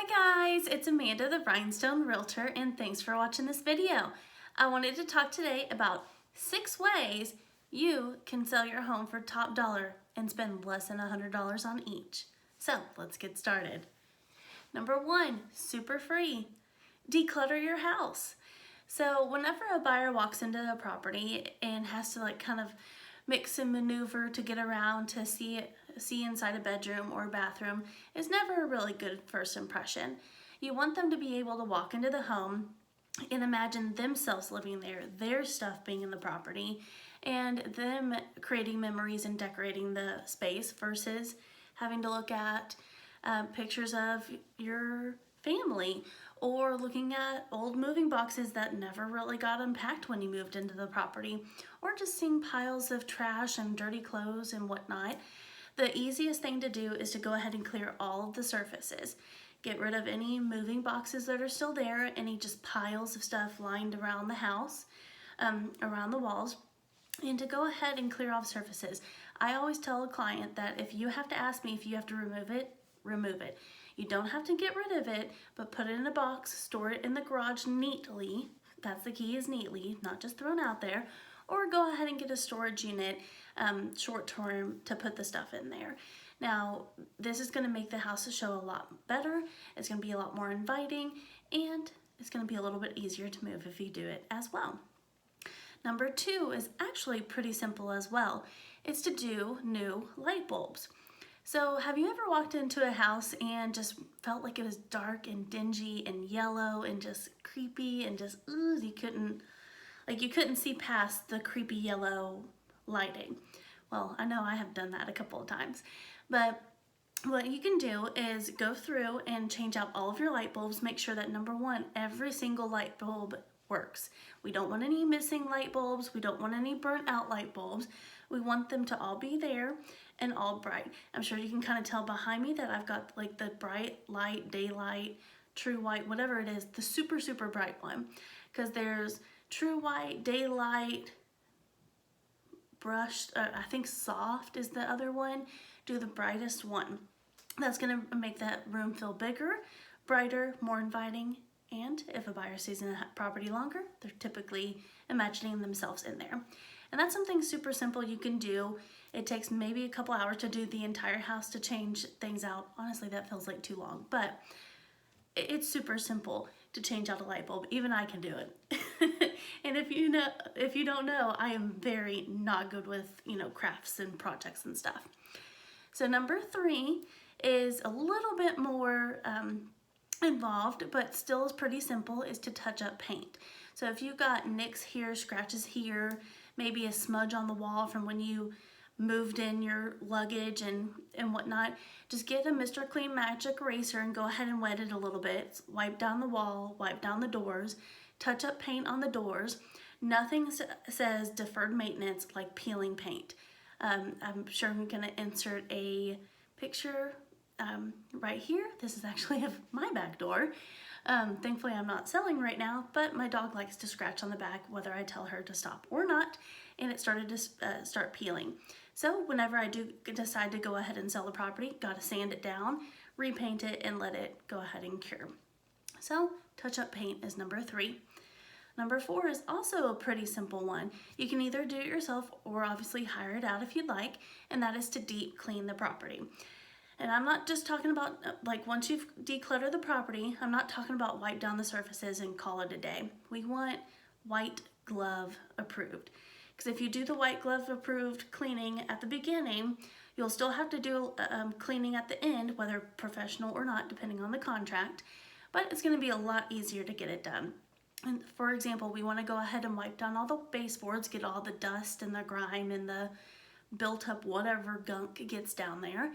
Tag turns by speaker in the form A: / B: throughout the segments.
A: Hi guys, it's Amanda the Rhinestone Realtor and thanks for watching this video. I wanted to talk today about 6 ways you can sell your home for top dollar and spend less than $100 on each. So let's get started. Number 1, super free, declutter your house. So whenever a buyer walks into a property and has to kind of mix and maneuver to get around to see inside a bedroom or bathroom, is never a really good first impression. You want them to be able to walk into the home and imagine themselves living there, their stuff being in the property, and them creating memories and decorating the space versus having to look at pictures of your family or looking at old moving boxes that never really got unpacked when you moved into the property, or just seeing piles of trash and dirty clothes and whatnot. The easiest thing to do is to go ahead and clear all of the surfaces. Get rid of any moving boxes that are still there, any just piles of stuff lined around the house, around the walls, and to go ahead and clear off surfaces. I always tell a client that if you have to ask me if you have to remove it, remove it. You don't have to get rid of it, but put it in a box, store it in the garage neatly. That's the key, is neatly, not just thrown out there. Or go ahead and get a storage unit short term to put the stuff in there. Now, this is going to make the house show a lot better. It's going to be a lot more inviting, and it's going to be a little bit easier to move if you do it as well. Number 2 is actually pretty simple as well. It's to do new light bulbs. So have you ever walked into a house and just felt like it was dark and dingy and yellow and just creepy and just, ooh, you couldn't see past the creepy yellow lighting? Well, I know I have done that a couple of times, but what you can do is go through and change out all of your light bulbs. Make sure that number 1, every single light bulb works. We don't want any missing light bulbs. We don't want any burnt out light bulbs. We want them to all be there and all bright. I'm sure you can kind of tell behind me that I've got like the bright light, daylight, true white, whatever it is, the super, super bright one. Because there's true white, daylight, brushed, I think soft is the other one. Do the brightest one. That's going to make that room feel bigger, brighter, more inviting. And if a buyer stays in a property longer, they're typically imagining themselves in there. And that's something super simple you can do. It takes maybe a couple hours to do the entire house to change things out. Honestly, that feels like too long, but it's super simple to change out a light bulb. Even I can do it. And if you don't know, I am very not good with, crafts and projects and stuff. So number 3 is a little bit more involved, but still is pretty simple, is to touch up paint. So if you've got nicks here, scratches here, maybe a smudge on the wall from when you moved in your luggage and whatnot, just get a Mr. Clean Magic eraser and go ahead and wet it a little bit. Wipe down the wall, wipe down the doors, touch up paint on the doors. Nothing says deferred maintenance like peeling paint. I'm sure I'm gonna insert a picture right here. This is actually of my back door. Thankfully I'm not selling right now, but my dog likes to scratch on the back whether I tell her to stop or not, and it started to start peeling. So whenever I do decide to go ahead and sell the property, gotta sand it down, repaint it, and let it go ahead and cure. So touch up paint is number 3. Number 4 is also a pretty simple one. You can either do it yourself or obviously hire it out if you'd like, and that is to deep clean the property. And I'm not just talking about once you've decluttered the property, I'm not talking about wipe down the surfaces and call it a day. We want white glove approved. Because if you do the white glove approved cleaning at the beginning, you'll still have to do cleaning at the end, whether professional or not, depending on the contract, but it's gonna be a lot easier to get it done. And for example, we wanna go ahead and wipe down all the baseboards, get all the dust and the grime and the built up whatever gunk gets down there.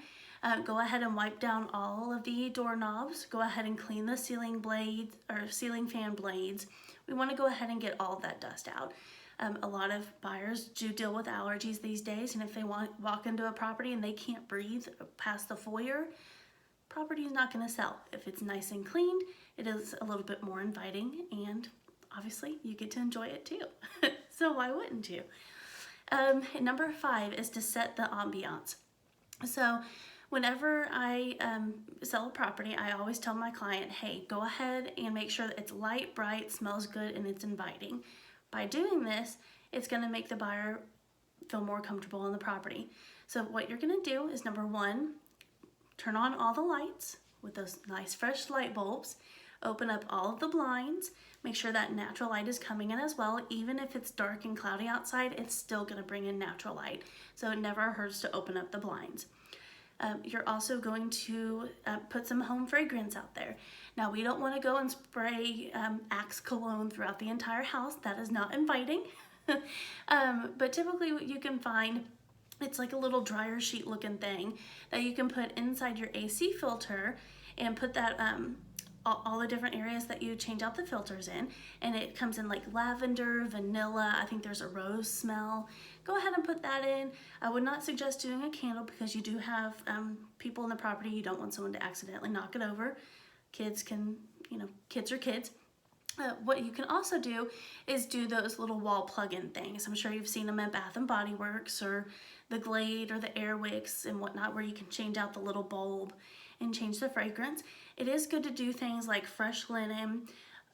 A: Go ahead and wipe down all of the doorknobs. Go ahead and clean the ceiling blades or ceiling fan blades. We want to go ahead and get all that dust out. A lot of buyers do deal with allergies these days, and if they walk into a property and they can't breathe past the foyer, property is not going to sell. If it's nice and cleaned, it is a little bit more inviting, and obviously you get to enjoy it too. So why wouldn't you? Number 5 is to set the ambiance. So Whenever I sell a property, I always tell my client, hey, go ahead and make sure that it's light, bright, smells good, and it's inviting. By doing this, it's going to make the buyer feel more comfortable on the property. So what you're going to do is, number one, turn on all the lights with those nice fresh light bulbs. Open up all of the blinds. Make sure that natural light is coming in as well. Even if it's dark and cloudy outside, it's still going to bring in natural light. So it never hurts to open up the blinds. You're also going to put some home fragrance out there. Now, we don't want to go and spray Axe cologne throughout the entire house. That is not inviting. But typically what you can find, it's like a little dryer sheet looking thing that you can put inside your AC filter and put that all the different areas that you change out the filters in, and it comes in like lavender, vanilla, I think there's a rose smell. Go ahead and put that in. I would not suggest doing a candle because you do have people in the property. You don't want someone to accidentally knock it over. Kids can, kids are kids. What you can also do is do those little wall plug-in things. I'm sure you've seen them at Bath and Body Works or the Glade or the Airwicks and whatnot, where you can change out the little bulb and change the fragrance. It is good to do things like fresh linen,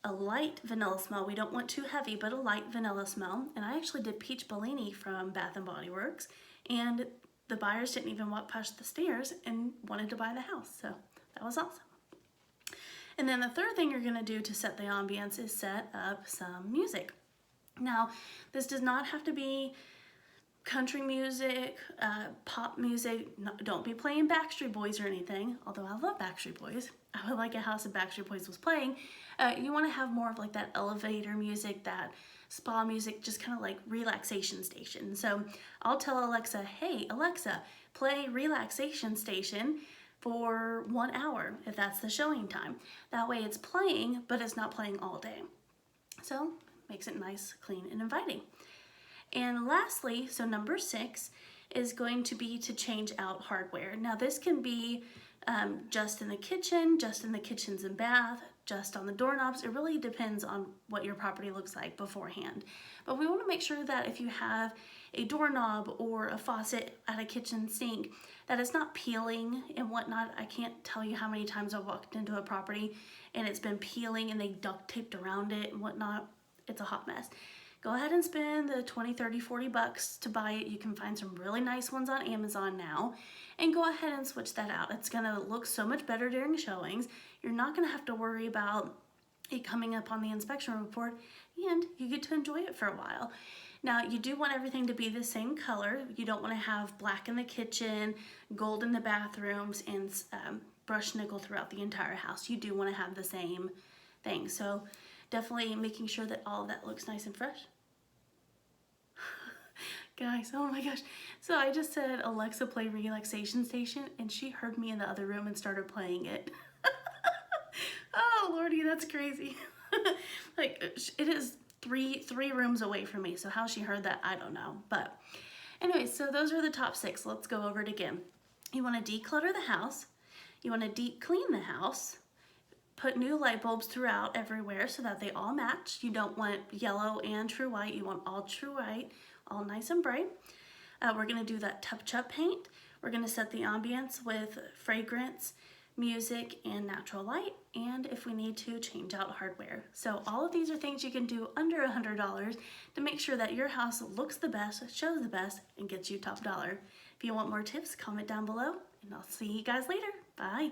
A: a light vanilla smell. We don't want too heavy, but a light vanilla smell. And I actually did Peach Bellini from Bath and Body Works, and the buyers didn't even walk past the stairs and wanted to buy the house. So that was awesome. And then the third thing you're gonna do to set the ambience is set up some music. Now, this does not have to be country music, pop music. No, don't be playing Backstreet Boys or anything, although I love Backstreet Boys. I would like a house if Backstreet Boys was playing. You wanna have more of like that elevator music, that spa music, just kind of like relaxation station. So I'll tell Alexa, hey, Alexa, play relaxation station for 1 hour, if that's the showing time. That way it's playing, but it's not playing all day. So makes it nice, clean, and inviting. And lastly, so number 6 is going to be to change out hardware. Now this can be just in the kitchen, just in the kitchens and bath, just on the doorknobs. It really depends on what your property looks like beforehand. But we want to make sure that if you have a doorknob or a faucet at a kitchen sink, that it's not peeling and whatnot. I can't tell you how many times I've walked into a property and it's been peeling and they duct taped around it and whatnot. It's a hot mess. Go ahead and spend the 20, 30, 40 bucks to buy it. You can find some really nice ones on Amazon now, and go ahead and switch that out. It's gonna look so much better during showings. You're not gonna have to worry about it coming up on the inspection report, and you get to enjoy it for a while. Now, you do want everything to be the same color. You don't want to have black in the kitchen, gold in the bathrooms, and brushed nickel throughout the entire house. You do want to have the same thing. So definitely making sure that all of that looks nice and fresh. Guys, oh my gosh. So I just said, Alexa, play relaxation station, and she heard me in the other room and started playing it. Oh, Lordy, that's crazy. Like, it is three rooms away from me, so how she heard that, I don't know. But anyway, so those are the top 6. Let's go over it again. You want to declutter the house. You want to deep clean the house. Put new light bulbs throughout everywhere so that they all match. You don't want yellow and true white. You want all true white, all nice and bright. We're going to do that touch-up paint. We're going to set the ambience with fragrance, music, and natural light, and if we need to, change out hardware. So all of these are things you can do under $100 to make sure that your house looks the best, shows the best, and gets you top dollar. If you want more tips, comment down below, and I'll see you guys later. Bye.